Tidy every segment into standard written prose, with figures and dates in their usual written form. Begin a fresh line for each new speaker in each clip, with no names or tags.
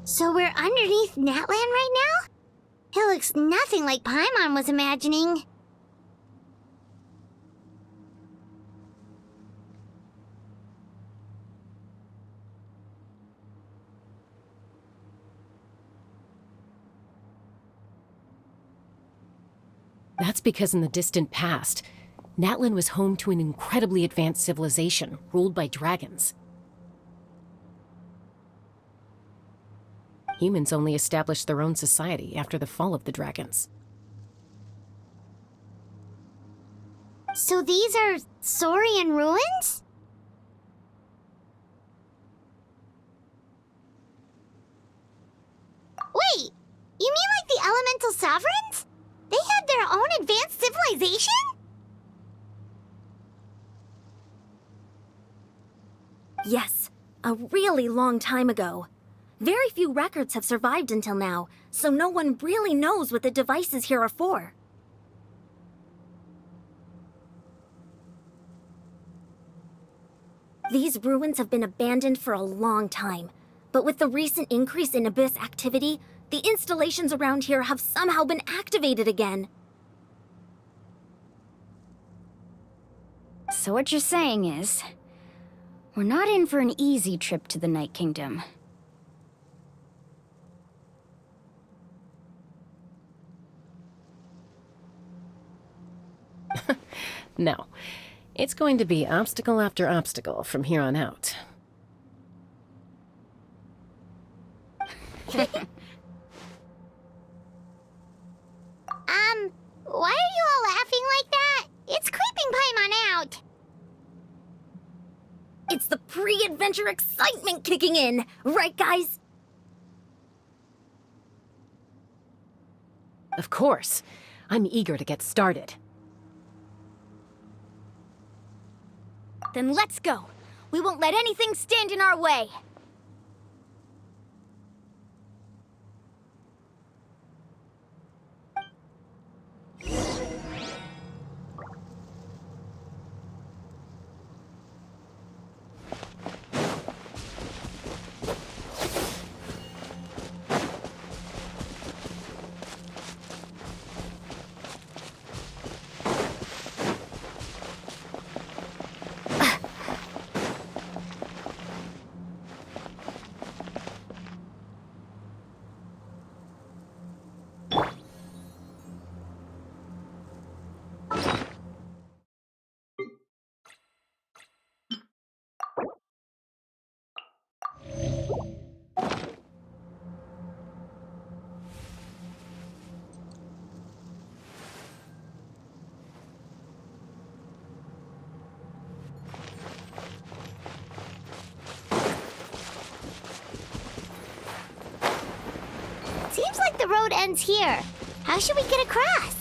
So we're underneath Natlan right now? It looks nothing like Paimon was imagining.
That's because in the distant past, Natlan was home to an incredibly advanced civilization ruled by dragons. Humans only established their own society after the fall of the dragons.
So these are Saurian ruins? Wait, you mean like the elemental sovereigns? They had their own advanced civilization?
Yes, a really long time ago. Very few records have survived until now, so no one really knows what the devices here are for. These ruins have been abandoned for a long time, but with the recent increase in Abyss activity, the installations around here have somehow been activated again.
So what you're saying is, we're not in for an easy trip to the Night Kingdom.
No. It's going to be obstacle after obstacle from here on out.
Why are you all laughing like that? It's creeping Paimon out.
It's the pre-adventure excitement kicking in, right guys?
Of course. I'm eager to get started.
Then let's go. We won't let anything stand in our way.
road ends here. How should we get across?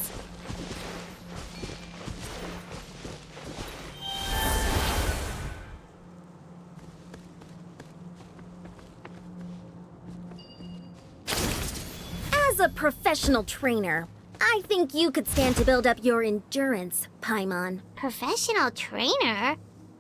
As a professional trainer, I think you could stand to build up your endurance, Paimon.
Professional trainer?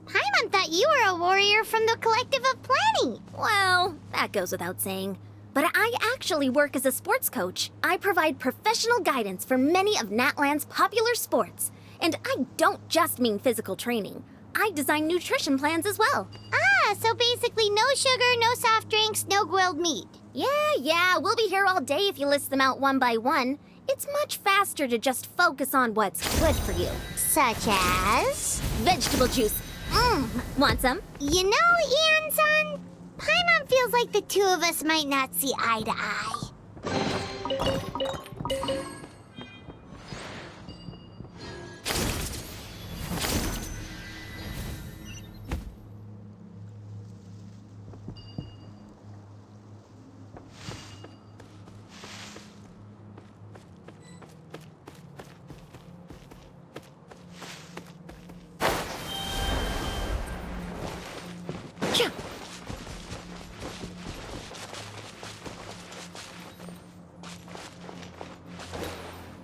Paimon thought you were a warrior from the Collective of Plenty.
Well, that goes without saying. But I actually work as a sports coach. I provide professional guidance for many of Natlan's popular sports. And I don't just mean physical training. I design nutrition plans as well.
Ah, so basically no sugar, no soft drinks, no grilled meat.
Yeah, we'll be here all day if you list them out one by one. It's much faster to just focus on what's good for you.
Such as?
Vegetable juice. Want some?
You know, Ian-san, Paimon feels like the two of us might not see eye to eye.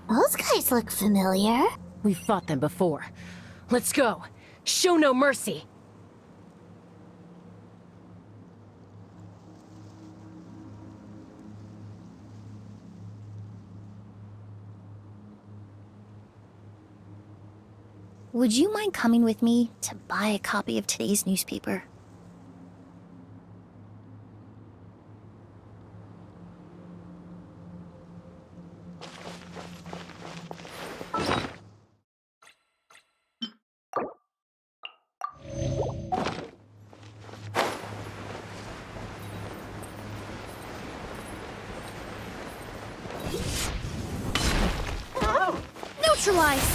Those guys look familiar.
We've fought them before. Let's go. Show no mercy.
Would you mind coming with me to buy a copy of today's newspaper?
Neutralize!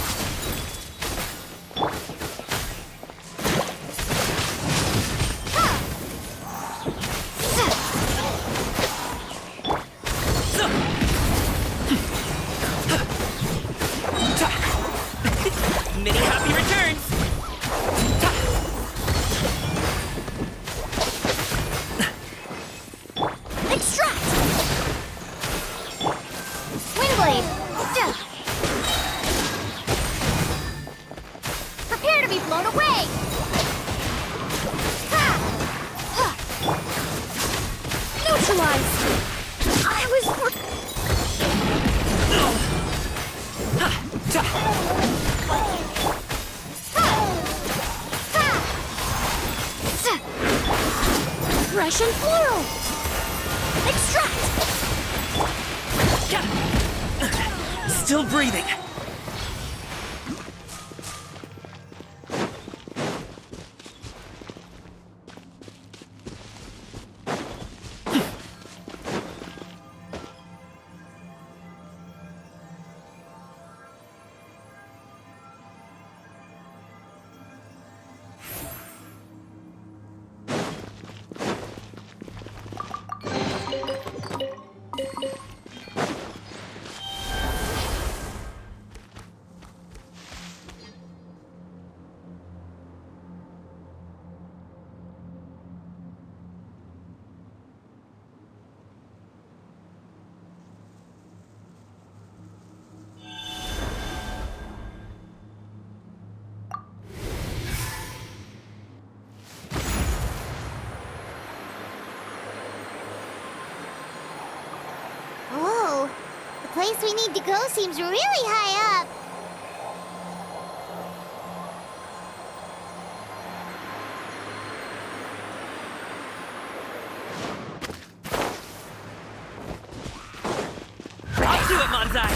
Many happy returns!
Extract! Windblade! Prepare to be blown away! Neutralize! I was... Russian floral! Extract!
Still breathing.
Whoa, the place we need to go seems really high up.
I'll do it, Manzai!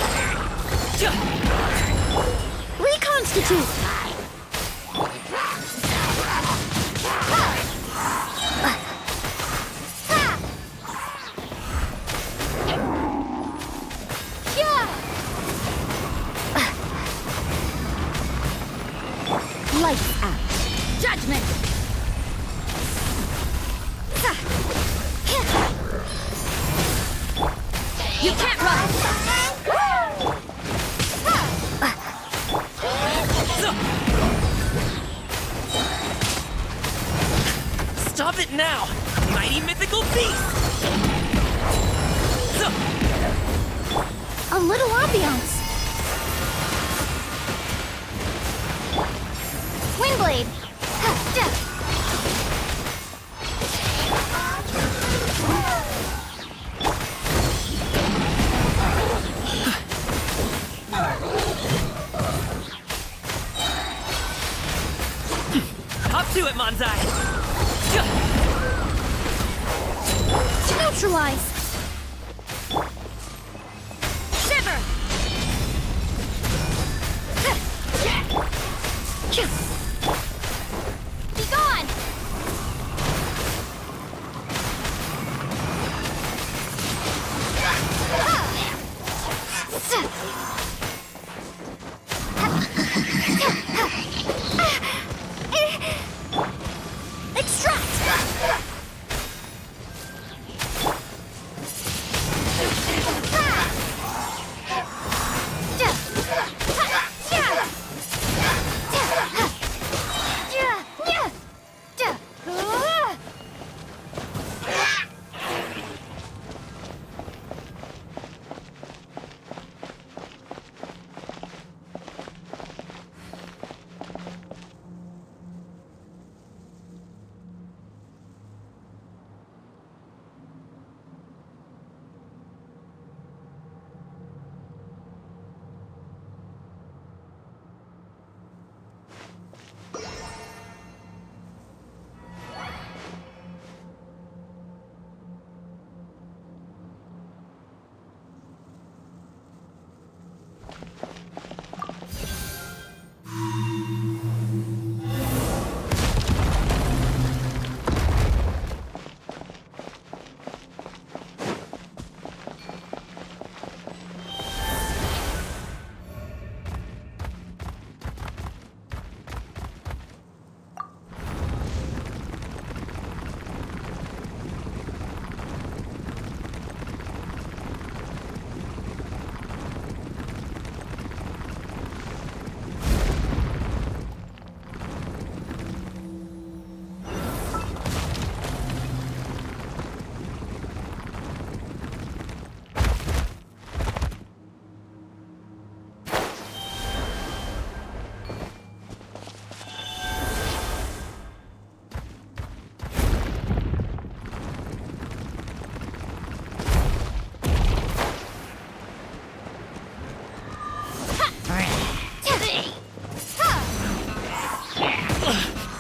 Reconstitute!
Lights out.
Judgment! You can't run!
now! Mighty mythical beast!
A little ambiance. Windblade.
Up to it, Manzai!
Neutralize. Shiver. Be gone.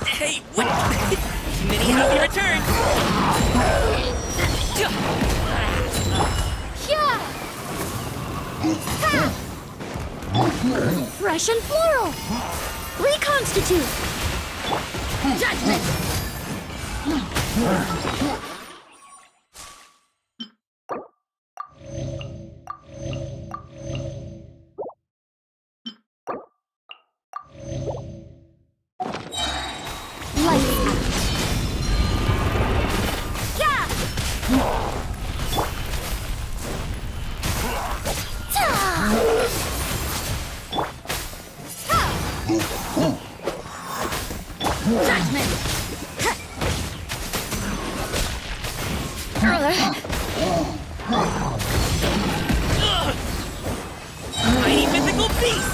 Hey, what? Mini happy return!
Fresh and floral. Reconstitute. Judgment.
Mighty mythical beast!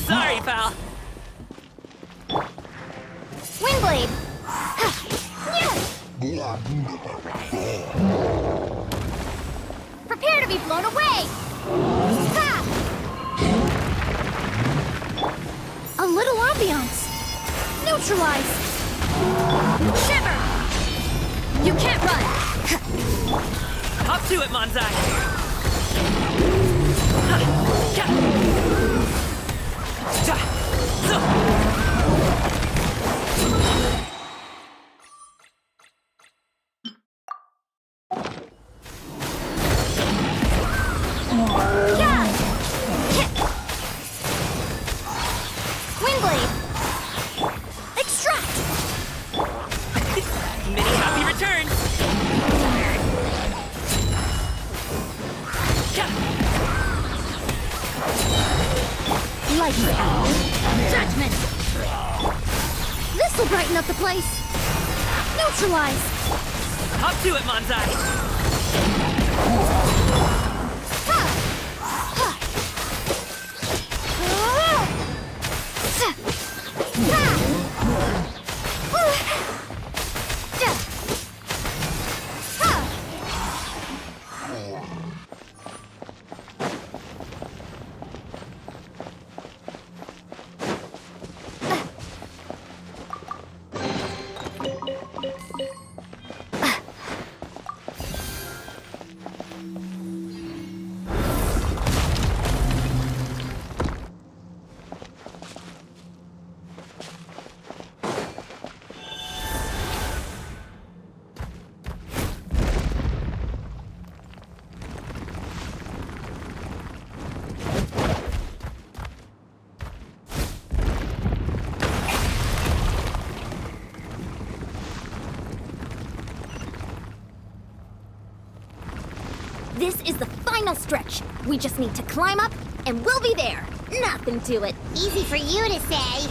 Sorry, pal.
Windblade. Prepare to be blown away. A little ambiance. Neutralize. Shiver. You can't run.
Up to it, Manzai!
Windblade.
Lightning.
Judgment! This'll brighten up the place. Neutralize!
Hop to it, Manzai!
This is the final stretch. We just need to climb up, and we'll be there. Nothing to it.
Easy for you to say.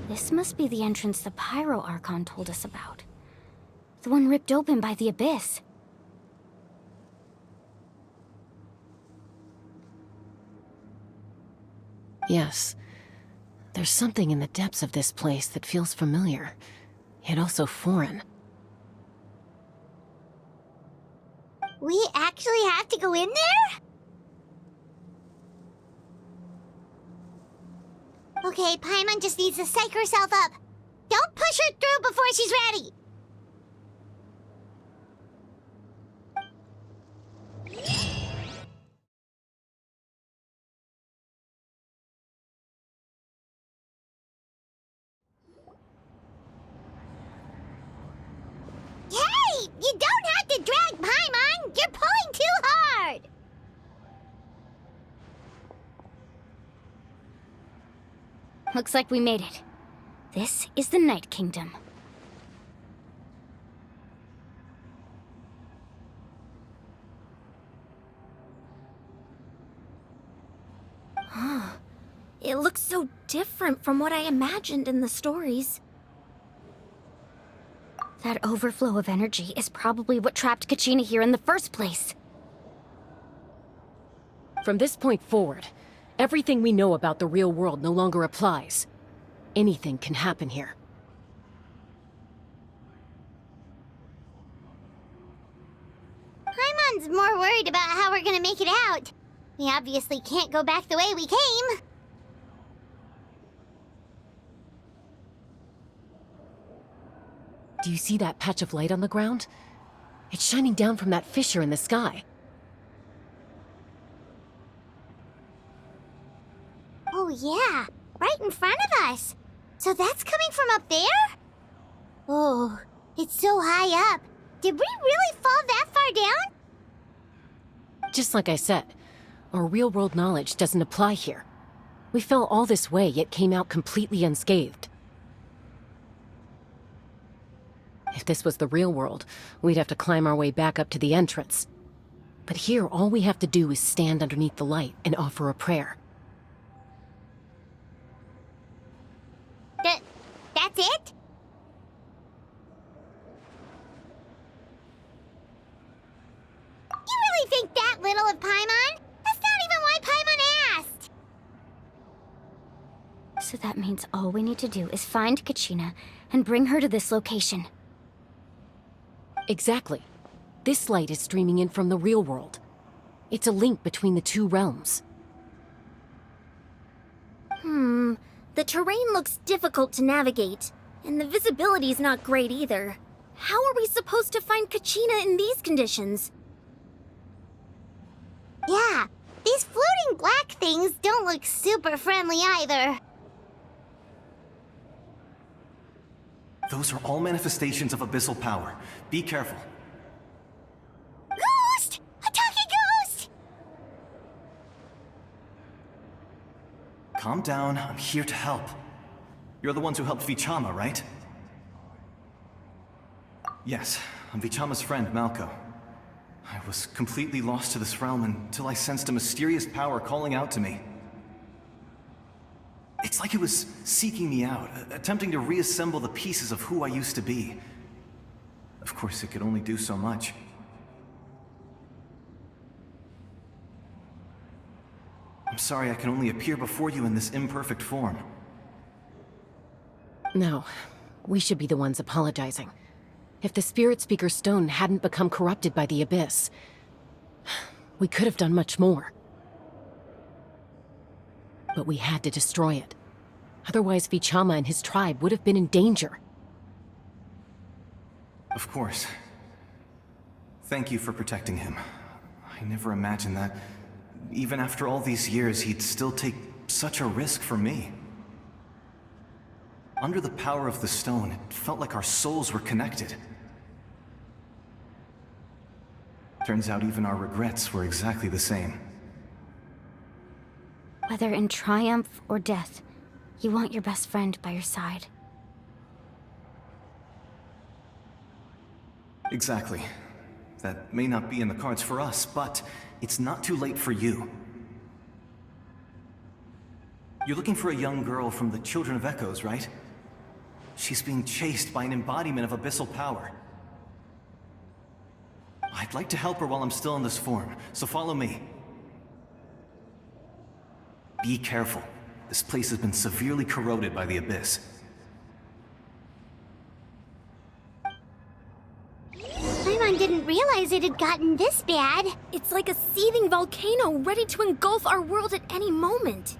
This must be the entrance the Pyro Archon told us about. The one ripped open by the Abyss.
Yes. There's something in the depths of this place that feels familiar, yet also foreign.
We actually have to go in there? Okay, Paimon just needs to psych herself up. Don't push her through before she's ready. Hey! You don't have to drag Paimon! You're pulling too hard!
Looks like we made it. This is the Night Kingdom.
It looks so different from what I imagined in the stories.
That overflow of energy is probably what trapped Kachina here in the first place.
From this point forward, everything we know about the real world no longer applies. Anything can happen here.
Paimon's more worried about how we're gonna make it out. We obviously can't go back the way we came.
Do you see that patch of light on the ground? It's shining down from that fissure in the sky.
Oh yeah, right in front of us. So that's coming from up there? Oh, it's so high up. Did we really fall that far down?
Just like I said, our real-world knowledge doesn't apply here. We fell all this way, yet came out completely unscathed. If this was the real world, we'd have to climb our way back up to the entrance. But here, all we have to do is stand underneath the light and offer a prayer.
That's it? You really think that little of Paimon? That's not even why Paimon asked!
So that means all we need to do is find Kachina and bring her to this location.
Exactly. This light is streaming in from the real world. It's a link between the two realms.
The terrain looks difficult to navigate, and the visibility's not great either. How are we supposed to find Kachina in these conditions?
Yeah, these floating black things don't look super friendly either.
Those are all manifestations of abyssal power. Be careful.
Ghost! A talking ghost!
Calm down, I'm here to help. You're the ones who helped Vichama, right? Yes, I'm Vichama's friend, Malko. I was completely lost to this realm until I sensed a mysterious power calling out to me. It's like it was seeking me out, attempting to reassemble the pieces of who I used to be. Of course, it could only do so much. I'm sorry I can only appear before you in this imperfect form.
No, we should be the ones apologizing. If the Spirit Speaker's stone hadn't become corrupted by the Abyss, we could have done much more. But we had to destroy it. Otherwise, Vichama and his tribe would have been in danger.
Of course. Thank you for protecting him. I never imagined that, even after all these years, he'd still take such a risk for me. Under the power of the stone, it felt like our souls were connected. Turns out even our regrets were exactly the same.
Whether in triumph or death, you want your best friend by your side.
Exactly. That may not be in the cards for us, but it's not too late for you. You're looking for a young girl from the Children of Echoes, right? She's being chased by an embodiment of abyssal power. I'd like to help her while I'm still in this form, so follow me. Be careful. This place has been severely corroded by the Abyss.
Paimon didn't realize it had gotten this bad.
It's like a seething volcano ready to engulf our world at any moment.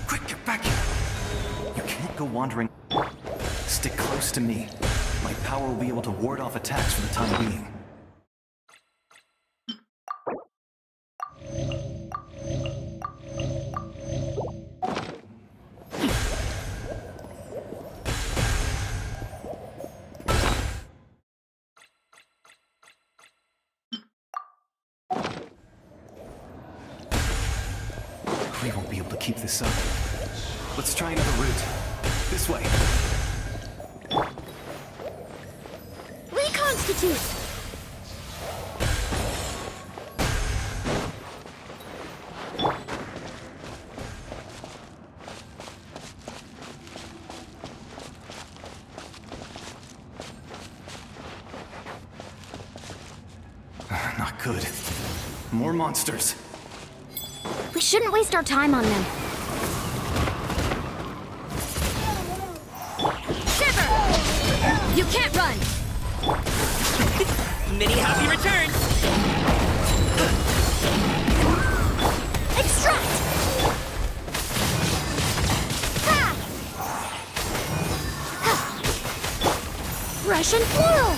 Quick, get back here! You can't go wandering. Stick close to me. My power will be able to ward off attacks for the time being. We won't be able to keep this up. Let's try another route. This way.
Reconstitute!
Not good. More monsters.
We shouldn't waste our time on them.
Shiver! You can't run!
Mini happy returns!
Extract! Russian floral!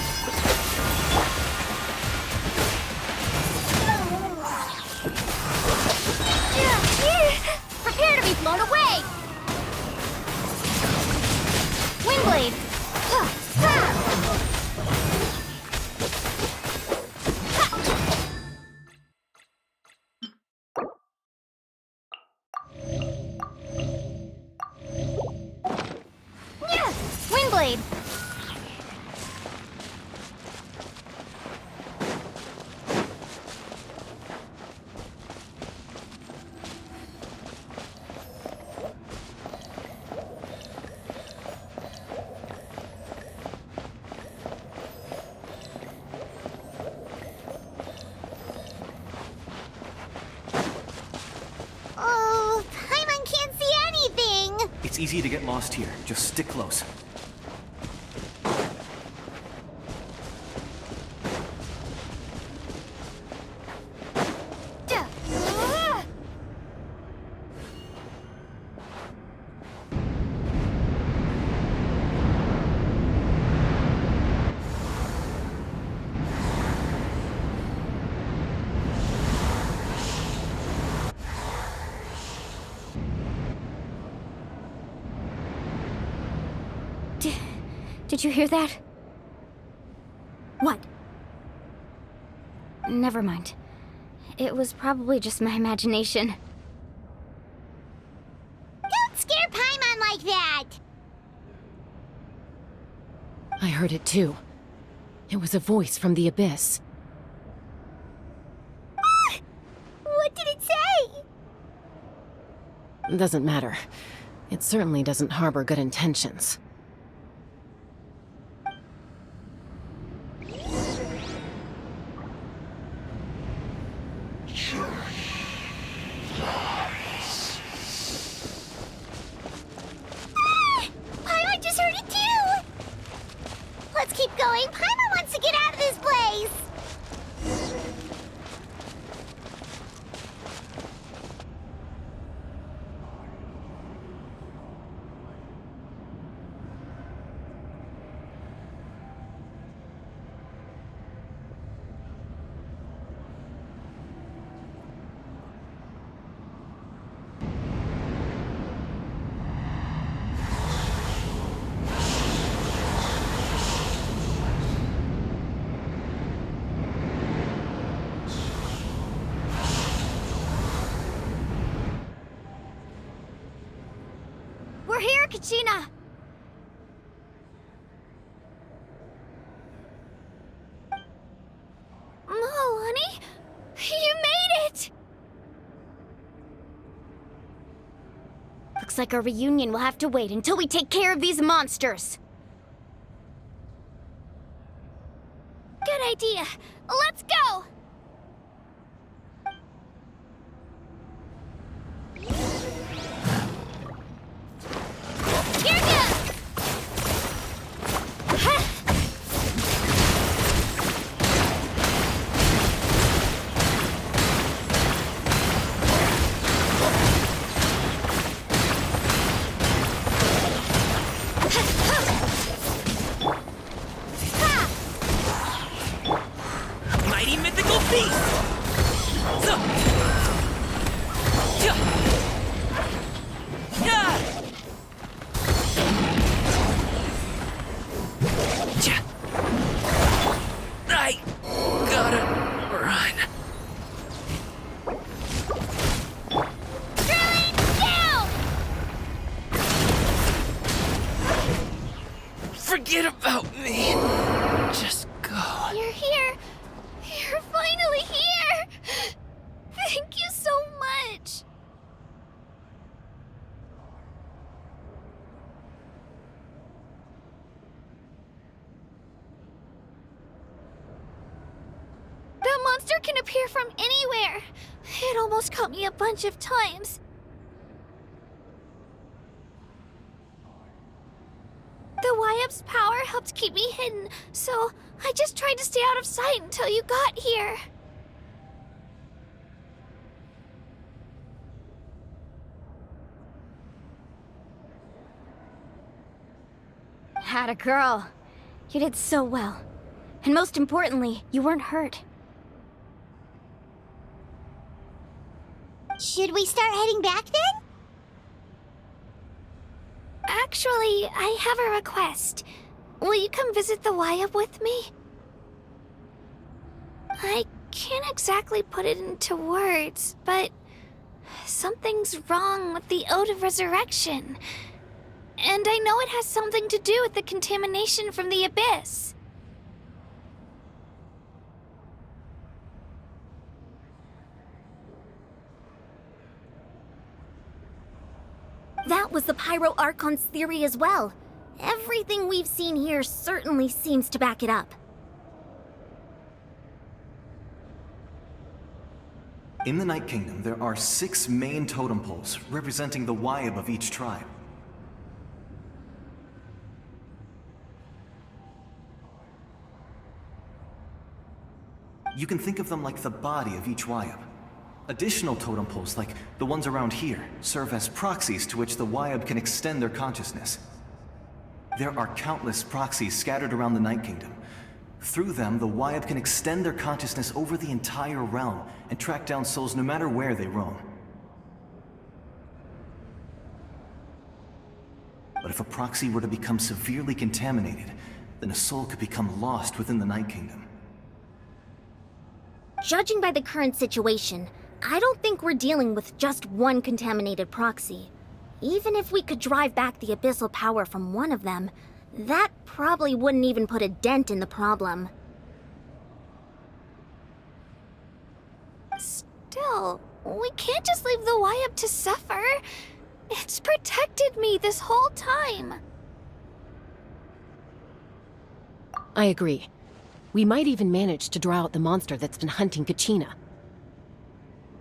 Prepare to be blown away! Windblade! Windblade!
Oh, Paimon can't see anything!
It's easy to get lost here. Just stick close.
Did you hear that?
What?
Never mind. It was probably just my imagination.
Don't scare Paimon like that!
I heard it too. It was a voice from the abyss.
What did it say?
Doesn't matter. It certainly doesn't harbor good intentions.
Paimon just heard it too! Let's keep going. Paimon wants to get out of this place!
We're here, Kachina! Honey? You made it!
Looks like our reunion will have to wait until we take care of these monsters.
Good idea. Let's go! Here goes!
Mighty mythical beast! So. Yeah. Yeah. Ja. I gotta run.
Down!
Forget about me. Just go.
You're here. You're finally here. Thank you so much. That monster can appear from anywhere. It almost caught me a bunch of times. The Wayab's power helped keep me hidden, so I just tried to stay out of sight until you got here.
Atta girl. You did so well. And most importantly, you weren't hurt.
Should we start heading back then?
Actually, I have a request. Will you come visit the Wayab with me? I can't exactly put it into words, but something's wrong with the Ode of Resurrection. And I know it has something to do with the contamination from the abyss. That was the Pyro Archon's theory as well. Everything we've seen here certainly seems to back it up.
In the Night Kingdom, there are 6 main totem poles representing the Wayab of each tribe. You can think of them like the body of each Wayab. Additional totem poles, like the ones around here, serve as proxies to which the Wayab can extend their consciousness. There are countless proxies scattered around the Night Kingdom. Through them, the Wayab can extend their consciousness over the entire realm and track down souls no matter where they roam. But if a proxy were to become severely contaminated, then a soul could become lost within the Night Kingdom.
Judging by the current situation, I don't think we're dealing with just one contaminated proxy. Even if we could drive back the abyssal power from one of them, that probably wouldn't even put a dent in the problem.
Still, we can't just leave the Waiab to suffer. It's protected me this whole time.
I agree. We might even manage to draw out the monster that's been hunting Kachina.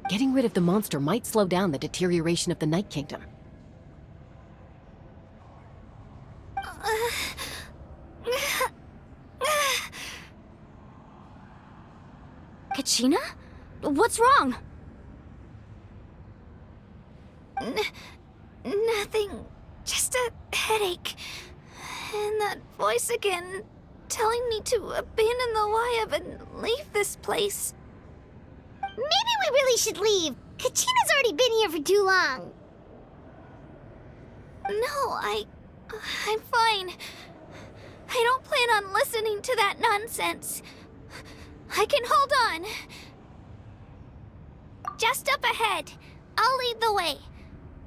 Getting rid of the monster might slow down the deterioration of the Night Kingdom.
Kachina? What's wrong?
Nothing. Just a headache. And that voice again, telling me to abandon the Waiab and leave this place.
Maybe we really should leave. Kachina's already been here for too long.
No, I'm fine. I don't plan on listening to that nonsense. I can hold on. Just up ahead. I'll lead the way.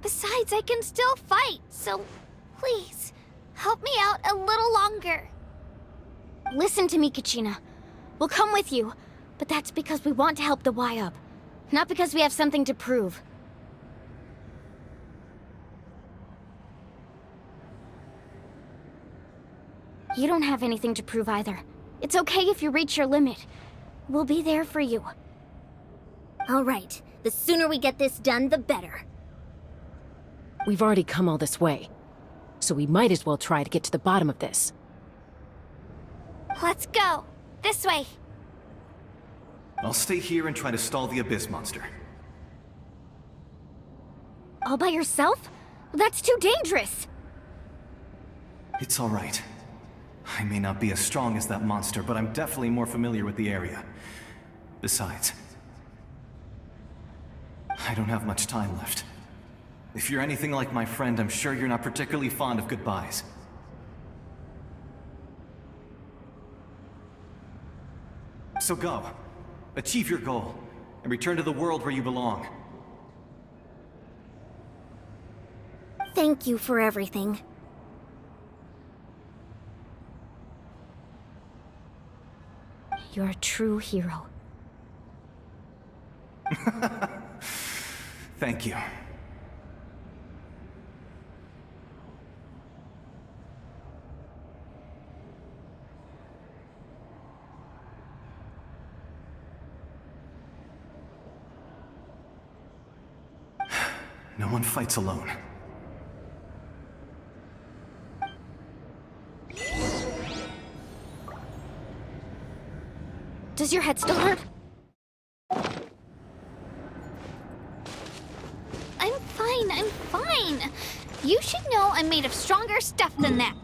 Besides, I can still fight, so please, help me out a little longer.
Listen to me, Kachina. We'll come with you, but that's because we want to help the Waiab, not because we have something to prove. You don't have anything to prove either. It's okay if you reach your limit. We'll be there for you.
All right, the sooner we get this done, the better.
We've already come all this way, so we might as well try to get to the bottom of this.
Let's go. This way.
I'll stay here and try to stall the Abyss monster.
All by yourself? That's too dangerous!
It's all right. I may not be as strong as that monster, but I'm definitely more familiar with the area. Besides, I don't have much time left. If you're anything like my friend, I'm sure you're not particularly fond of goodbyes. So go. Achieve your goal, and return to the world where you belong.
Thank you for everything.
You're a true hero.
Thank you. No one fights alone.
Does your head still hurt?
I'm fine. You should know I'm made of stronger stuff than that.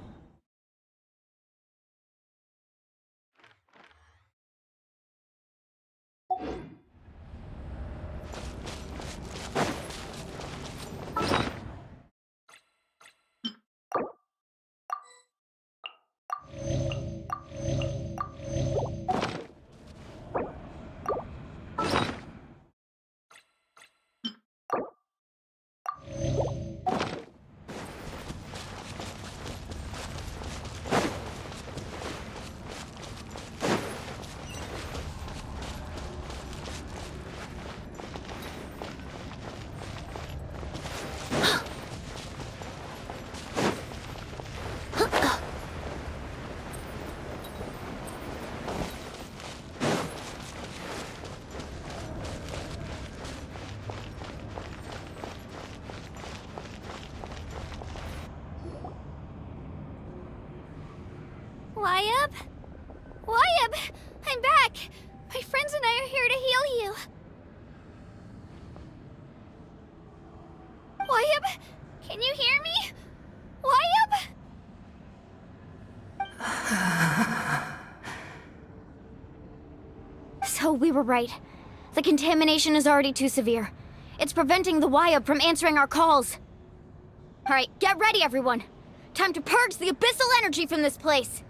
Waiab? Waiab! I'm back! My friends and I are here to heal you. Waiab? Can you hear me? Waiab?
So we were right. The contamination is already too severe. It's preventing the Waiab from answering our calls. Alright, get ready everyone. Time to purge the abyssal energy from this place!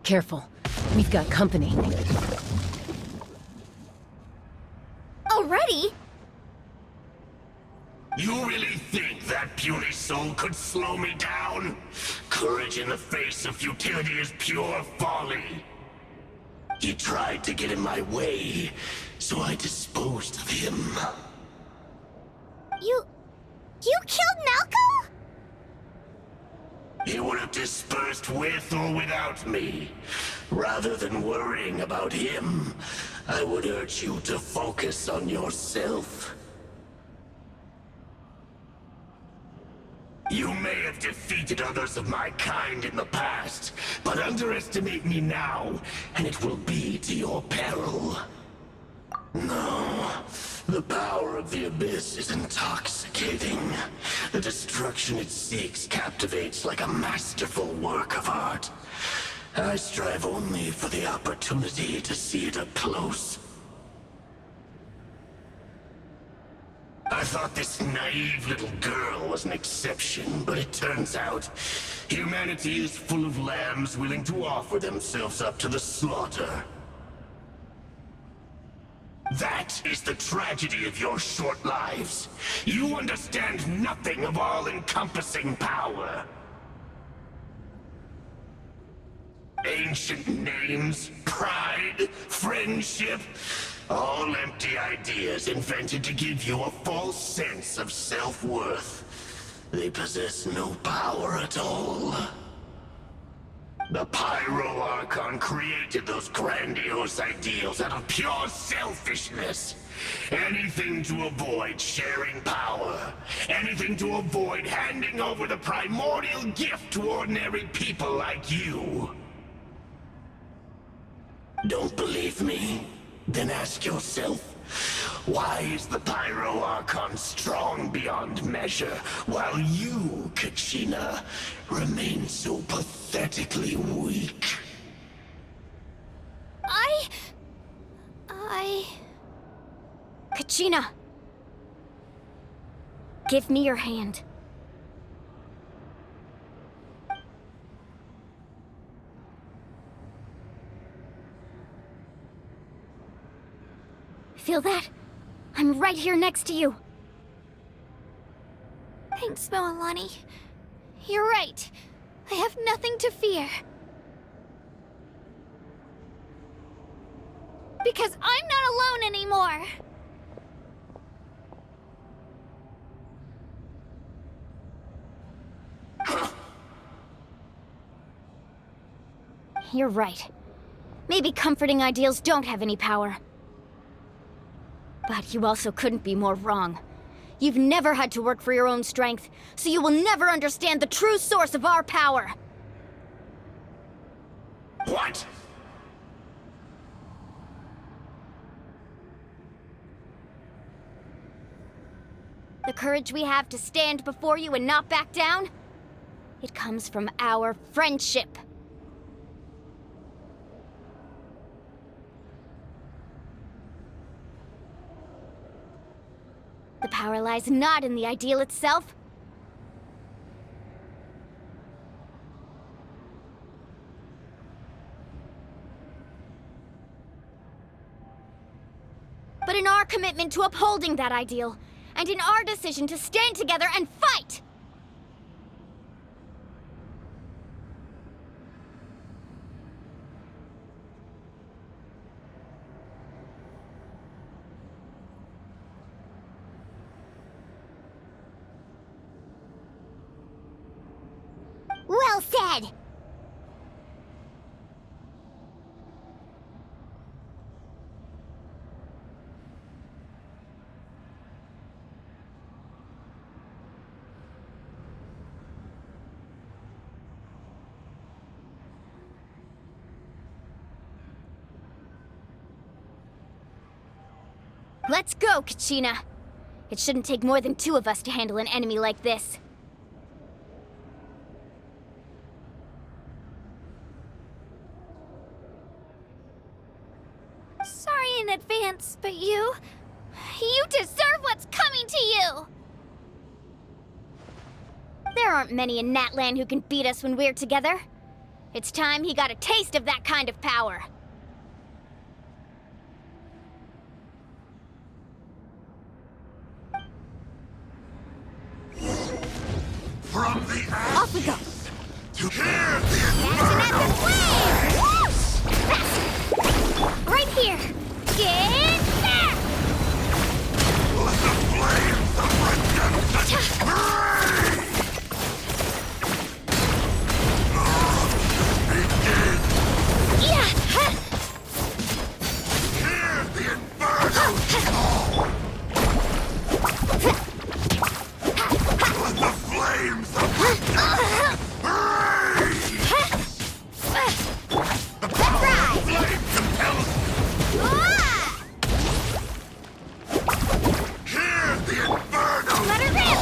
Careful. We've got company.
Already?
You really think that puny soul could slow me down? Courage in the face of futility is pure folly. He tried to get in my way, so I disposed of him.
You killed Malco?
He would have dispersed with or without me. Rather than worrying about him, I would urge you to focus on yourself. You may have defeated others of my kind in the past, but underestimate me now, and it will be to your peril. No, the power of the Abyss is intoxicating. The destruction it seeks captivates like a masterful work of art. I strive only for the opportunity to see it up close. I thought this naive little girl was an exception, but it turns out humanity is full of lambs willing to offer themselves up to the slaughter. That is the tragedy of your short lives. You understand nothing of all-encompassing power. Ancient names, pride, friendship, all empty ideas invented to give you a false sense of self-worth. They possess no power at all. The Pyro Archon created those grandiose ideals out of pure selfishness. Anything to avoid sharing power. Anything to avoid handing over the primordial gift to ordinary people like you. Don't believe me? Then ask yourself, why is the Pyro Archon strong beyond measure, while you, Kachina, remain so pathetically weak?
Kachina! Give me your hand. Feel that? I'm right here next to you.
Thanks, Moalani. You're right. I have nothing to fear. Because I'm not alone anymore!
You're right. Maybe comforting ideals don't have any power. But you also couldn't be more wrong. You've never had to work for your own strength, so you will never understand the true source of our power.
What?
The courage we have to stand before you and not back down, it comes from our friendship. The power lies not in the ideal itself, but in our commitment to upholding that ideal, and in our decision to stand together and fight!
Well said!
Let's go, Kachina! It shouldn't take more than 2 of us to handle an enemy like this.
Sorry in advance, but you deserve what's coming to you!
There aren't many in Natland who can beat us when we're together. It's time he got a taste of that kind of power.
From the
Off we go.
to hear the
Catching at the flame! Whoosh! Right here. Get there!
let the flames of redemption begin.
Yeah!
Hear the inferno. Let the flames of redemption the power of flame compels. Hear the inferno.
Let her rip!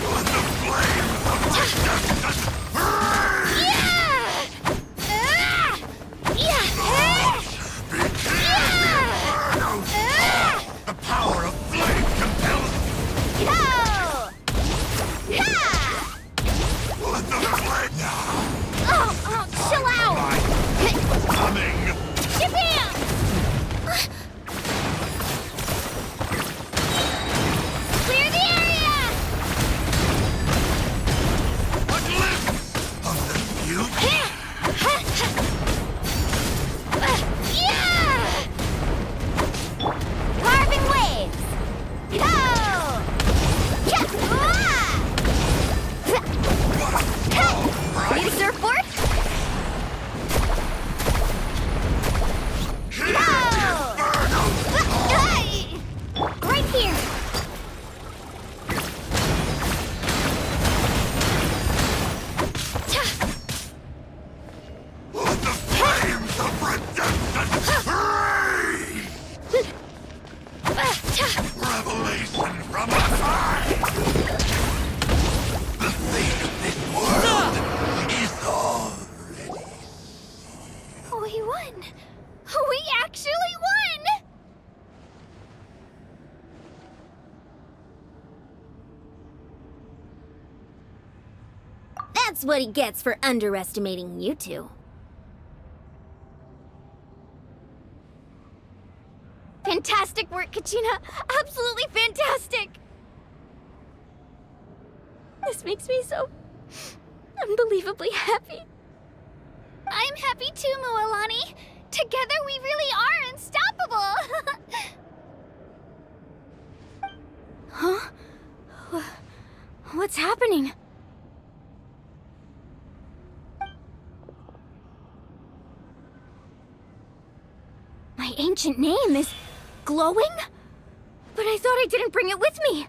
Let the flames of redemption the power of flame compels. Let the flame
Chill out!
coming.
Japan! Clear the area!
A glimpse of the future.
Carving waves! Go! Need a surfboard? Go! Right here!
Let the flames of redemption revelation from on high. The fate of this world is already.
We won! We actually won!
That's what he gets for underestimating you two.
Fantastic work, Kachina! Absolutely fantastic! This makes me so unbelievably happy. I'm happy too, Mualani. Together we really are unstoppable! Huh? What's happening? My ancient name is glowing? But I thought I didn't bring it with me.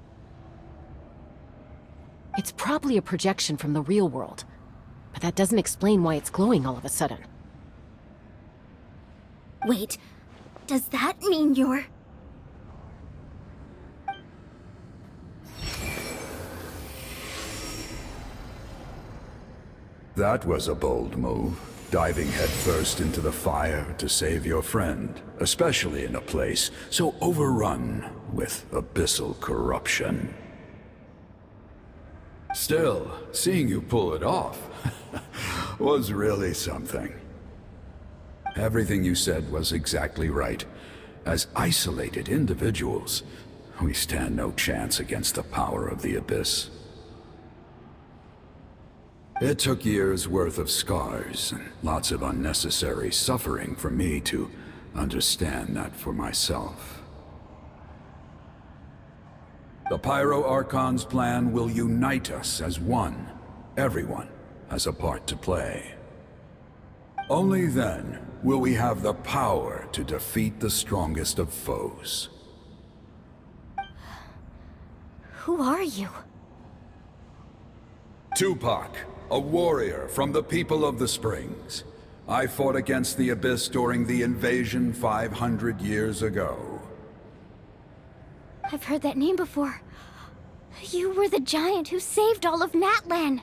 It's probably a projection from the real world, but that doesn't explain why it's glowing all of a sudden.
Wait, does that mean you're...
That was a bold move, diving headfirst into the fire to save your friend, especially in a place so overrun with abyssal corruption. Still, seeing you pull it off was really something. Everything you said was exactly right. As isolated individuals, we stand no chance against the power of the Abyss. It took years' worth of scars and lots of unnecessary suffering for me to understand that for myself. The Pyro Archon's plan will unite us as one. Everyone has a part to play. Only then will we have the power to defeat the strongest of foes.
Who are you?
Tupac, a warrior from the people of the Springs. I fought against the Abyss during the invasion 500 years ago.
I've heard that name before. You were the giant who saved all of Natlan.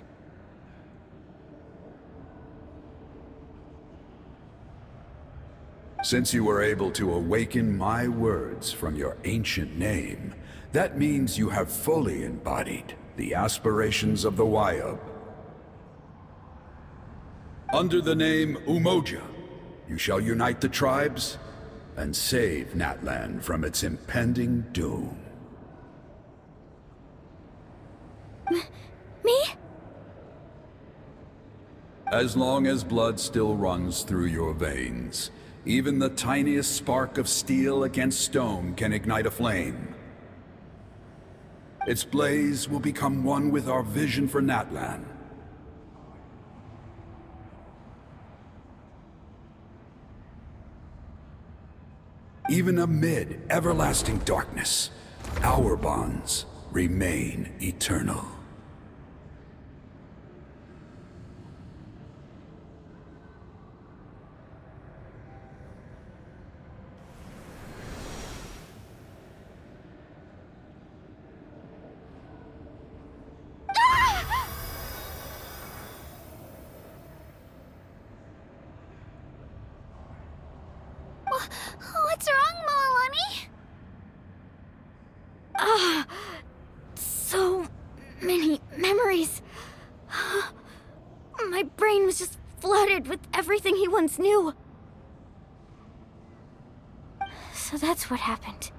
Since you were able to awaken my words from your ancient name, that means you have fully embodied the aspirations of the Waiub. Under the name Umoja, you shall unite the tribes and save Natlan from its impending doom.
Me?
As long as blood still runs through your veins, even the tiniest spark of steel against stone can ignite a flame. Its blaze will become one with our vision for Natlan. Even amid everlasting darkness, our bonds remain eternal.
What's wrong, Moalani? Ah, so many memories. My brain was just flooded with everything he once knew. So that's what happened.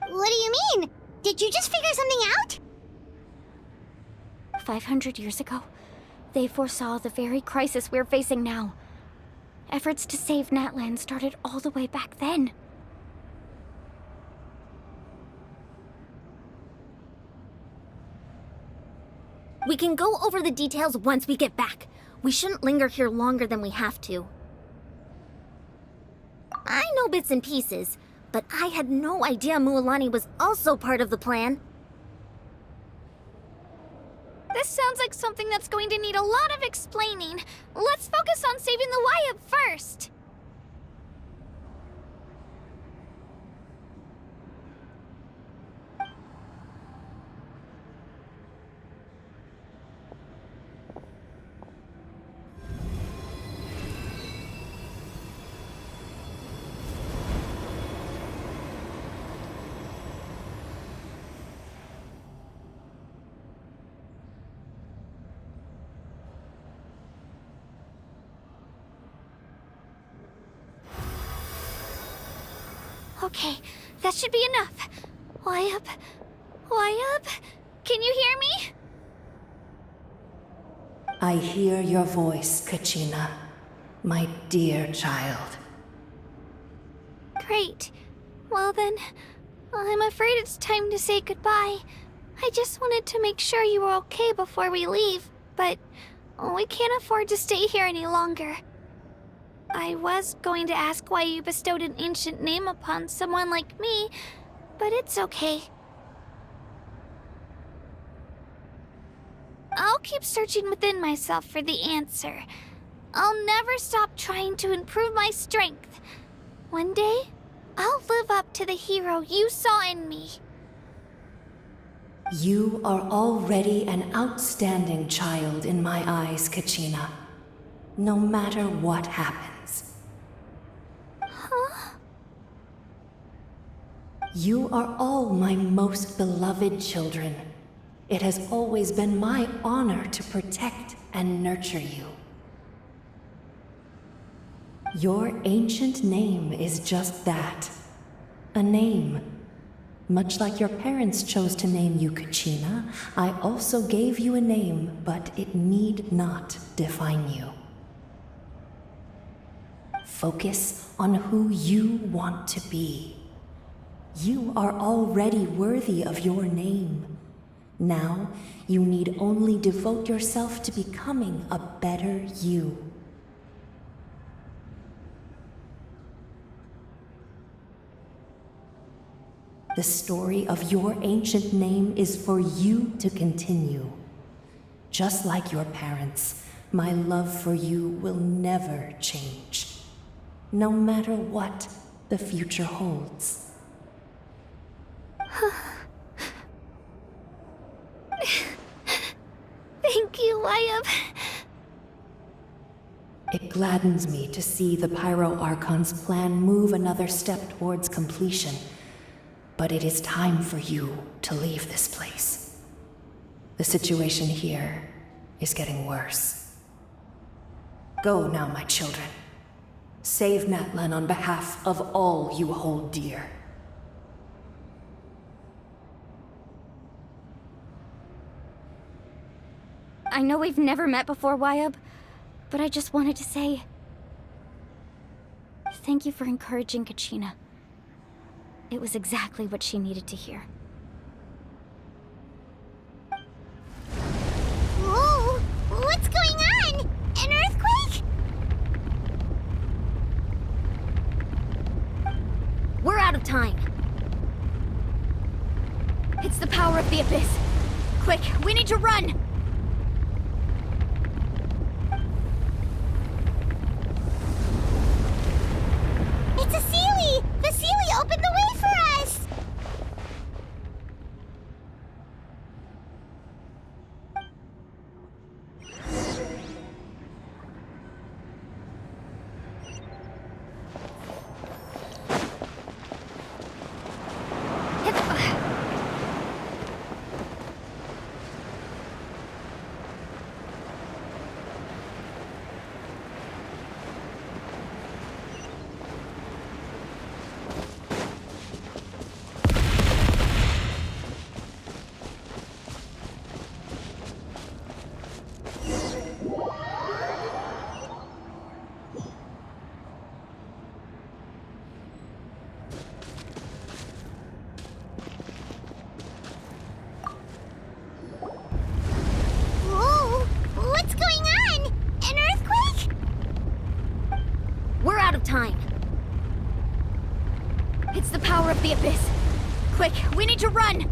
What do you mean? Did you just figure something out?
500 years ago, they foresaw the very crisis we're facing now. Efforts to save Natlan started all the way back then.
We can go over the details once we get back. We shouldn't linger here longer than we have to. I know bits and pieces, but I had no idea Mualani was also part of the plan.
This sounds like something that's going to need a lot of explaining. Let's focus on saving the Waiub first. Okay, that should be enough. Waiub? Waiub? Can you hear me?
I hear your voice, Kachina, my dear child.
Great. Well then, I'm afraid it's time to say goodbye. I just wanted to make sure you were okay before we leave, but we can't afford to stay here any longer. I was going to ask why you bestowed an ancient name upon someone like me, but it's okay. I'll keep searching within myself for the answer. I'll never stop trying to improve my strength. One day, I'll live up to the hero you saw in me.
You are already an outstanding child in my eyes, Kachina. No matter what happens.
Huh?
You are all my most beloved children. It has always been my honor to protect and nurture you. Your ancient name is just that. A name. Much like your parents chose to name you Kachina, I also gave you a name, but it need not define you. Focus on who you want to be. You are already worthy of your name. Now, you need only devote yourself to becoming a better you. The story of your ancient name is for you to continue. Just like your parents, my love for you will never change. No matter what, the future holds.
Thank you, Waiab.
It gladdens me to see the Pyro Archon's plan move another step towards completion. But it is time for you to leave this place. The situation here is getting worse. Go now, my children. Save Natlan on behalf of all you hold dear.
I know we've never met before, Waiab, but I just wanted to say... thank you for encouraging Kachina. It was exactly what she needed to hear.
Whoa! What's going on? An earthquake?
We're out of time. It's the power of the Abyss. Quick, we need to run!
It's a Sealy! The Sealy opened the way for us! Whoa! What's going on? An earthquake?
We're out of time. It's the power of the Abyss. Quick, we need to run!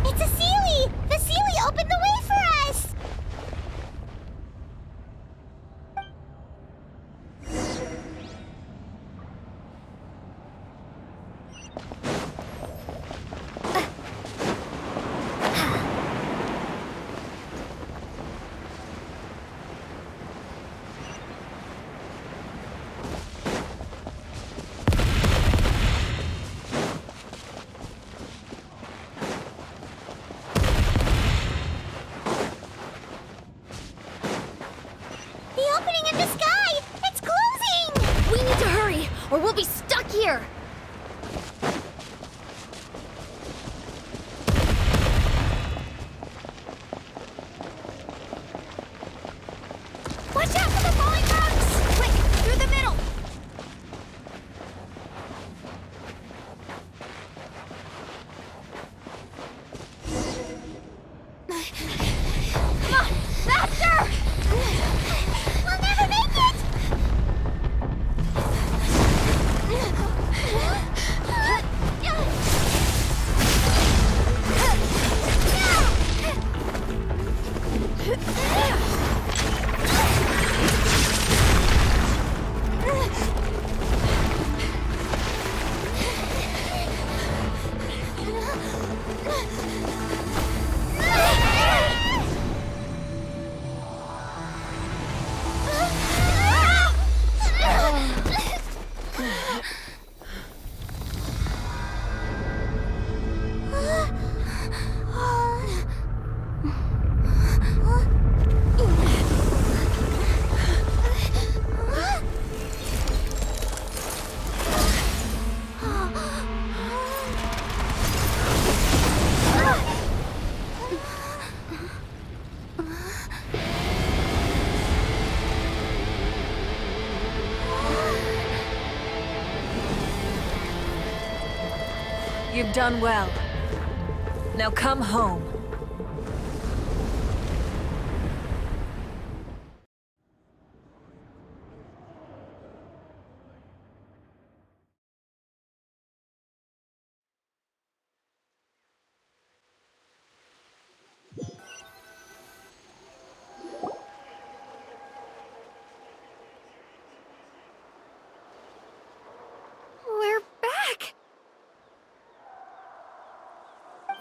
It's a Sealy! The Sealy opened the way for us! The opening in the sky! It's closing!
We need to hurry, or we'll be stuck here!
Watch out for the falling rocks!
Quick, through the middle!
Come on, faster!
We'll never make it!
You've done well. Now come home.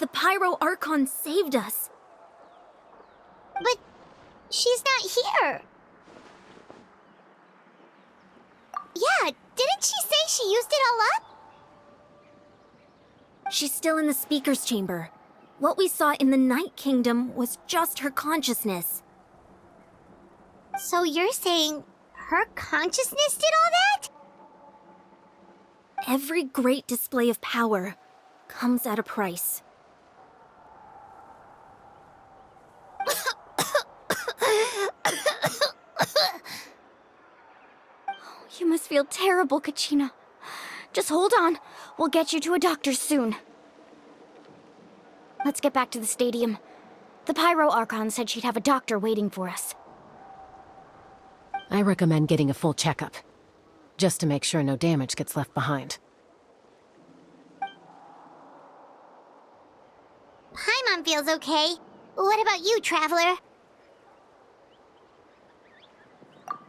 The Pyro Archon saved us.
But she's not here. Yeah, didn't she say she used it all up?
She's still in the speaker's chamber. What we saw in the Night Kingdom was just her consciousness.
So you're saying her consciousness did all that?
Every great display of power comes at a price.
You must feel terrible, Kachina. Just hold on. We'll get you to a doctor soon. Let's get back to the stadium. The Pyro Archon said she'd have a doctor waiting for us.
I recommend getting a full checkup, just to make sure no damage gets left behind.
Paimon feels okay. What about you, Traveler?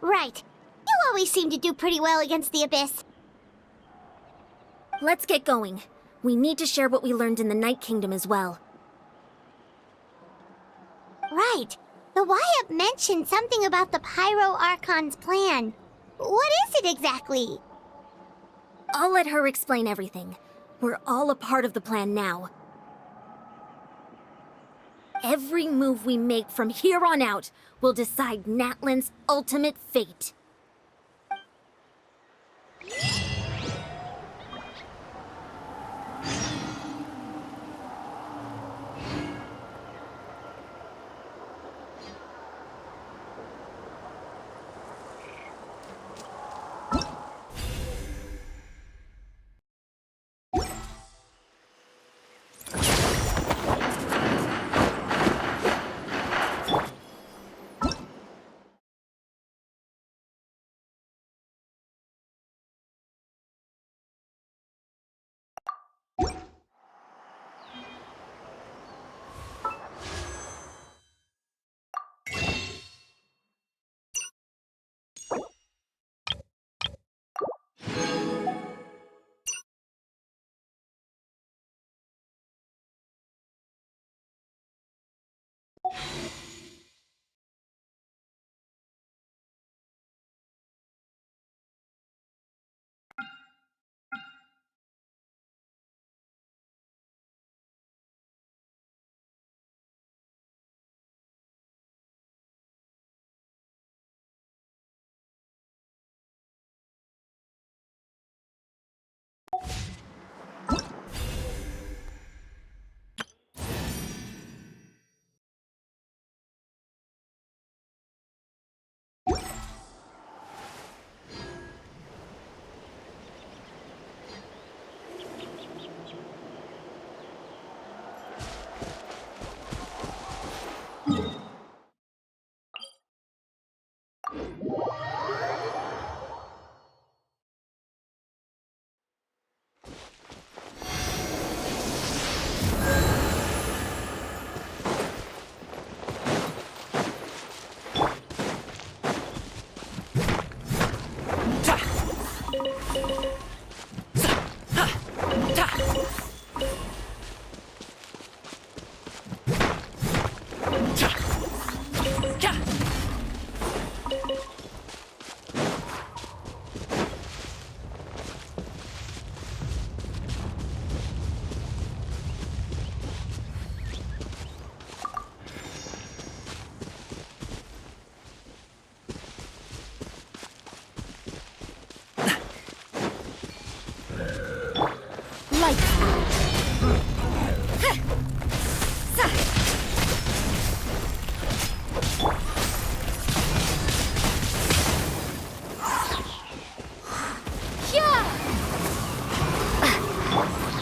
Right. You always seem to do pretty well against the Abyss.
Let's get going. We need to share what we learned in the Night Kingdom as well.
Right. The Wyatt mentioned something about the Pyro Archon's plan. What is it exactly?
I'll let her explain everything. We're all a part of the plan now. Every move we make from here on out will decide Natlan's ultimate fate.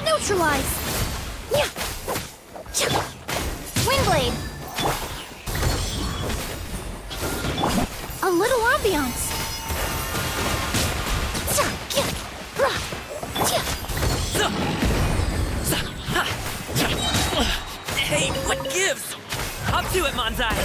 Neutralize! Windblade! A little ambiance!
Hey, what gives? Up to it, Manzai!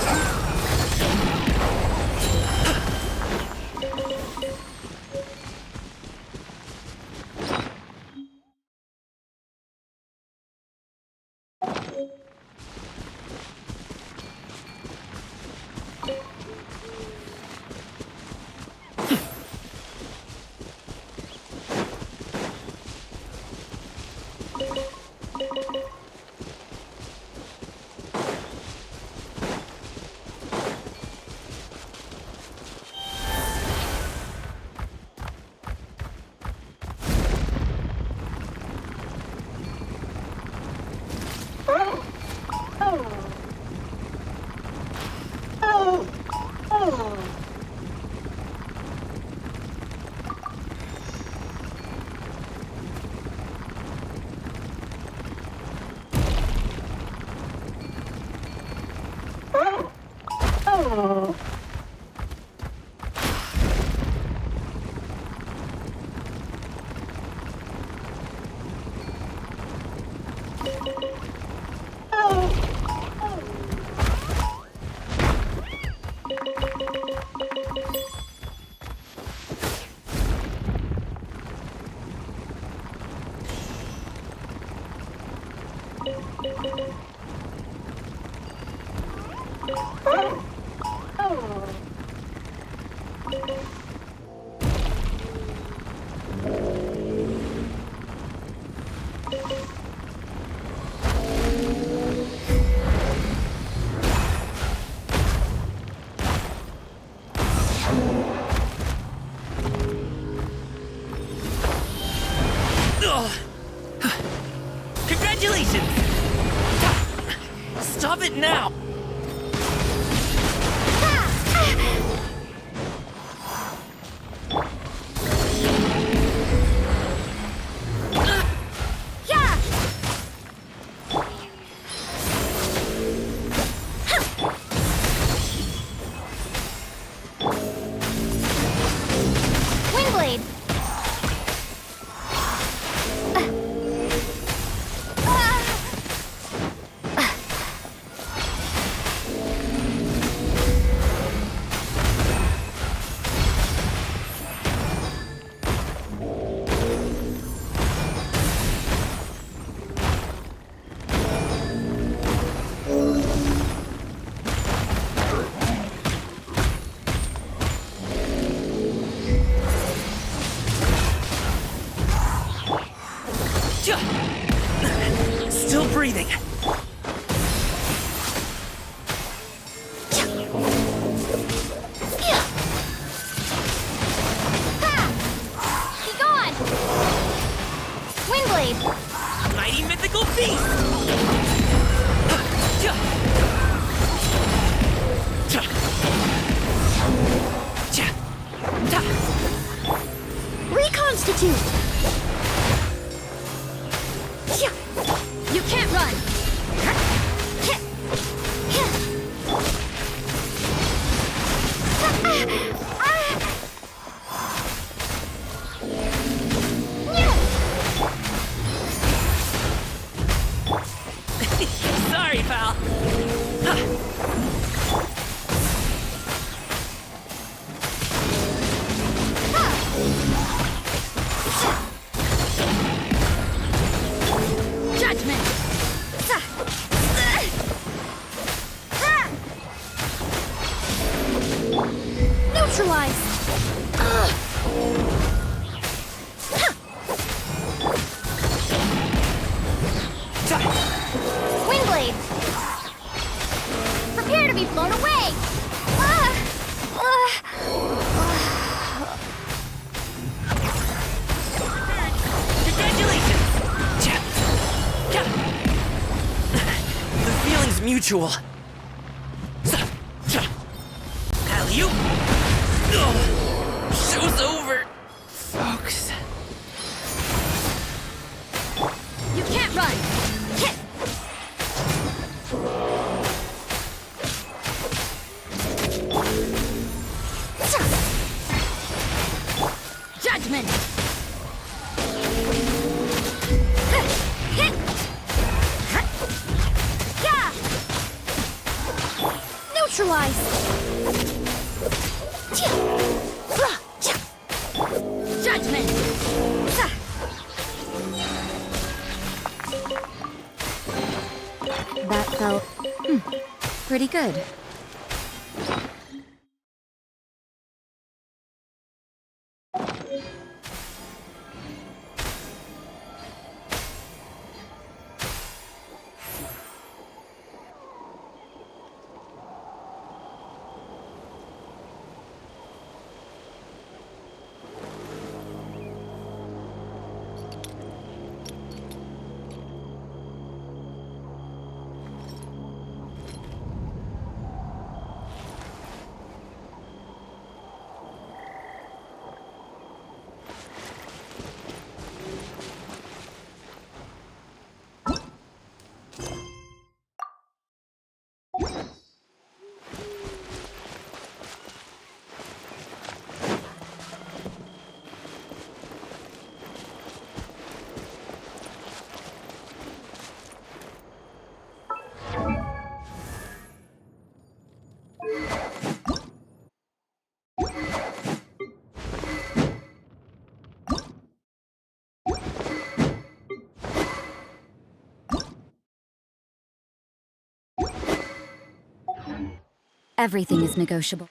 Congratulations! Stop it now!
Windblade!
Still breathing.
Be gone! Windblade!
Mighty mythical beast!
Reconstitute!
You can't run!
Sorry, pal.
Judgment!
Neutralize! Windblade! Prepare to be blown away!
Congratulations! The feeling's mutual. Alley-oop! Show's over, folks.
You can't run! Judgment!
Neutralize!
Judgment!
That felt pretty good.
Everything is negotiable.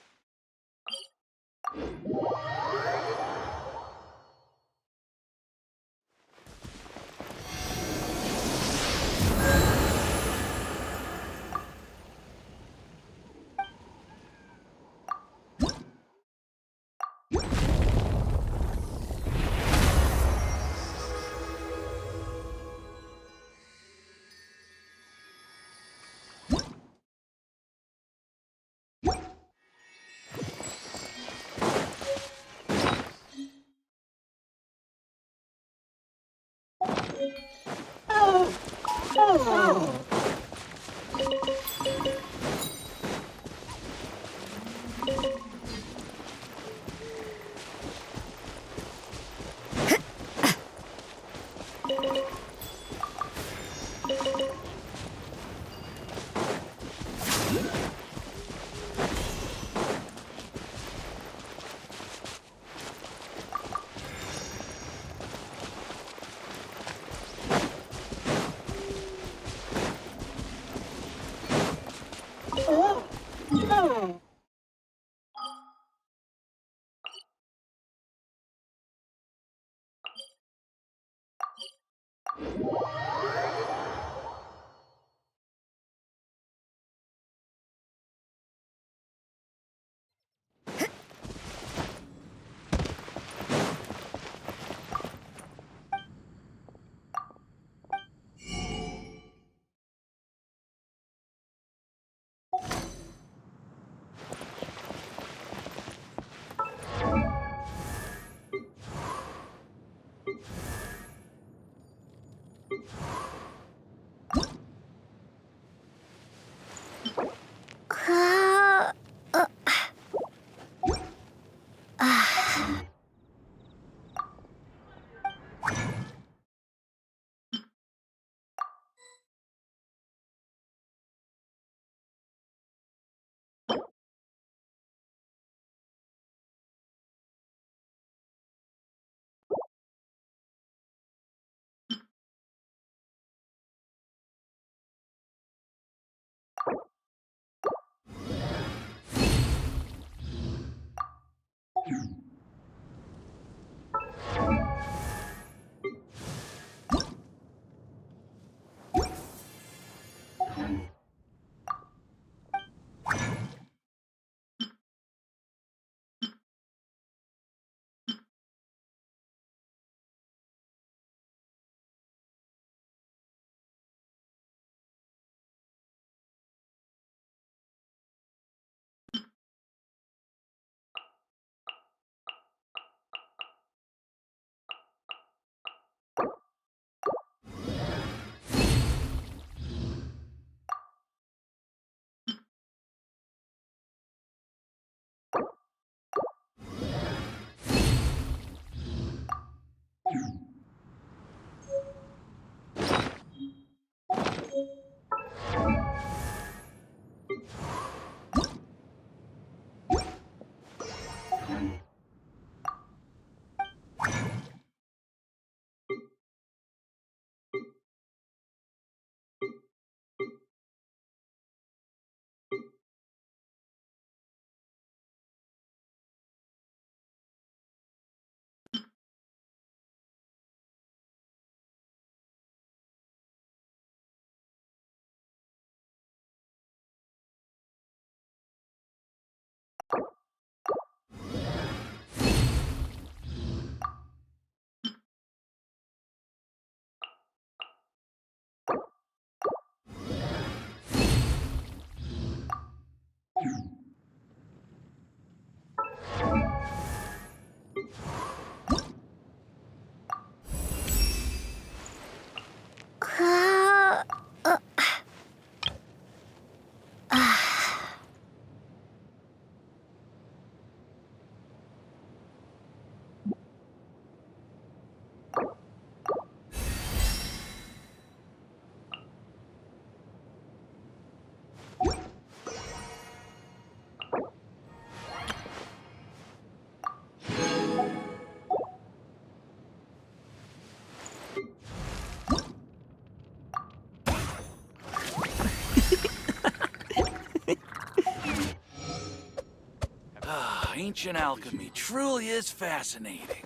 Ancient alchemy truly is fascinating.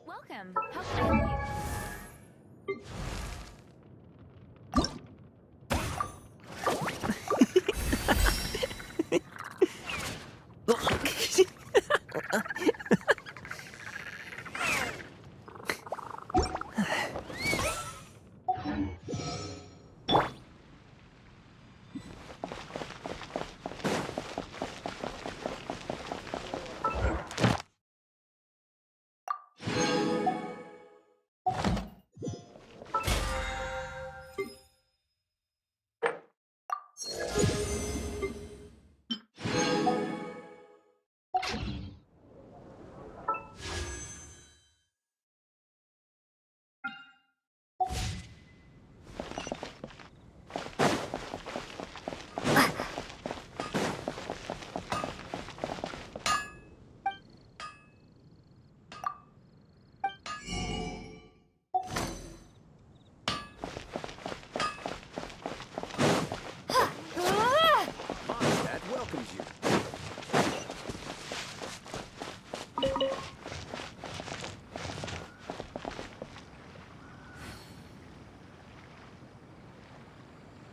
Welcome. How can I help you?
Mondstadt welcomes you.